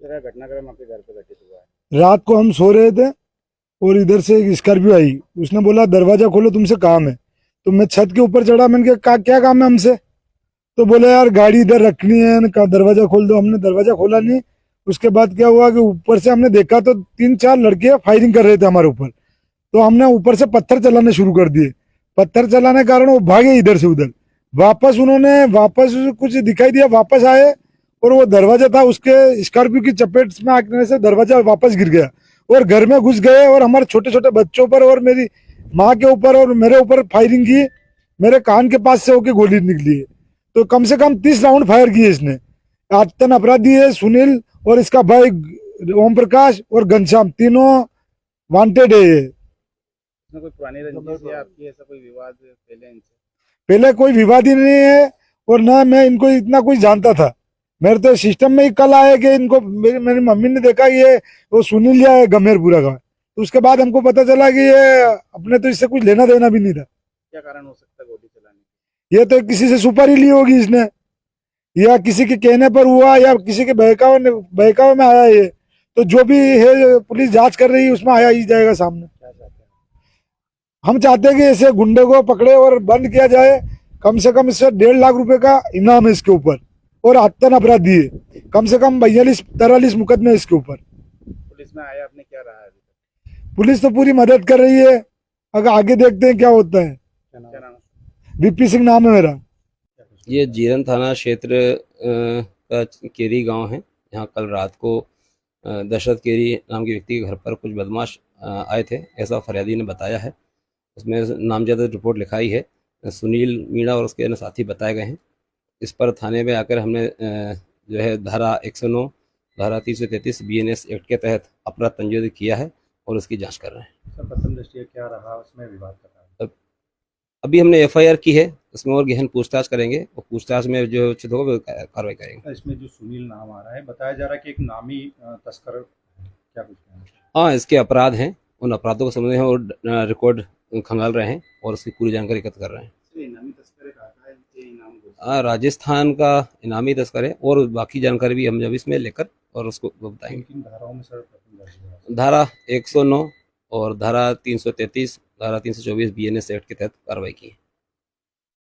तरह घटनाक्रम आपके घर पे घटित हुआ है? रात को हम सो रहे थे और इधर से एक स्कॉर्पियो आई। उसने बोला दरवाजा खोलो, तुमसे काम है। तो मैं छत के ऊपर चढ़ा। मैंने कहा क्या काम है हमसे? तो बोले यार गाड़ी इधर रखनी है ना, कहा दरवाजा खोल दो। हमने दरवाजा खोला नहीं। उसके बाद क्या हुआ कि ऊपर से हमने देखा तो 3-4 लड़के फायरिंग कर रहे थे हमारे ऊपर। तो हमने ऊपर से पत्थर चलाने शुरू कर दिए। पत्थर चलाने के कारण वो भागे इधर से उधर। वापस कुछ दिखाई दिया, वापस आए और वो दरवाजा था उसके स्कॉर्पियो की चपेट में आने से दरवाजा वापस गिर गया और घर में घुस गए और हमारे छोटे छोटे बच्चों पर और मेरी माँ के ऊपर और मेरे ऊपर फायरिंग की। मेरे कान के पास से होके गोली निकली है। तो कम से कम 30 राउंड फायर किए इसने। आतंक अपराधी है सुनील और इसका भाई ओम प्रकाश और घनश्याम, तीनों वांटेड है ये। इसमें कोई पुरानी रंजिश या आपकी ऐसा कोई विवाद पहले इनसे? पहले कोई विवाद ही नहीं है और ना मैं इनको इतना कुछ जानता था। मेरे तो सिस्टम में ही कल आया कि इनको मेरी मम्मी ने देखा ये वो सुनील या गंभीरपुरा का। तो उसके बाद हमको पता चला कि ये अपने तो इससे कुछ लेना देना भी नहीं था। क्या कारण हो सकता है गोली चलाने का? ये तो किसी से सुपारी ली होगी इसने, या किसी के कहने पर हुआ, या किसी के बहकावे में आया ये। तो जो भी है पुलिस जांच कर रही है उसमें आया ही जाएगा सामने। क्या चाहते हैं? हम चाहते हैं कि ऐसे गुंडे को पकड़े और बंद किया जाए। कम से कम इससे 1.5 लाख रुपए का इनाम है इसके ऊपर और आतंक अपराधी है। कम से कम 42-43 मुकदमे इसके ऊपर। पुलिस में आया, आपने क्या रहा है अभी तक? पुलिस तो पूरी मदद कर रही है। अगर आगे देखते हैं क्या होता है। क्या नाम है? वीपी सिंह नाम है मेरा। ये जीरन थाना क्षेत्र का केरी गांव है। यहाँ कल रात को दशरथ केरी नाम के व्यक्ति के घर पर कुछ बदमाश आए थे, ऐसा फरियादी ने बताया है। उसमें नामजद रिपोर्ट लिखाई है। सुनील मीणा और उसके अन्य साथी बताए गए हैं। इस पर थाने में आकर हमने जो है धारा 109, धारा 333 BNS एक्ट के तहत अपराध पंजीबद्ध किया है और उसकी जांच कर रहे हैं। सर, प्रथम दृष्टया क्या रहा उसमें विवाद का कारण? अभी हमने FIR की है, उसमें और गहन पूछताछ करेंगे और पूछताछ में जो उचित होगा वो कार्रवाई करेंगे। इसमें जो सुनील नाम आ रहा है, बताया जा रहा है कि एक नामी तस्कर है। क्या कुछ कहना है? हाँ, इसके अपराध हैं, उन अपराधों को समझ हैं और रिकॉर्ड खंगाल रहे हैं और उसकी पूरी जानकारी एकत्र कर रहे हैं। इनामी तस्कर कहा है, ये इनाम राजस्थान का इनामी तस्कर है और बाकी जानकारी भी हम जब इसमें लेकर और उसको बताएंगे। किन धाराओं में सर प्रथम दर्ज हुआ? धारा 109 और धारा 333, धारा 324 BNS एक्ट के तहत कार्रवाई की है।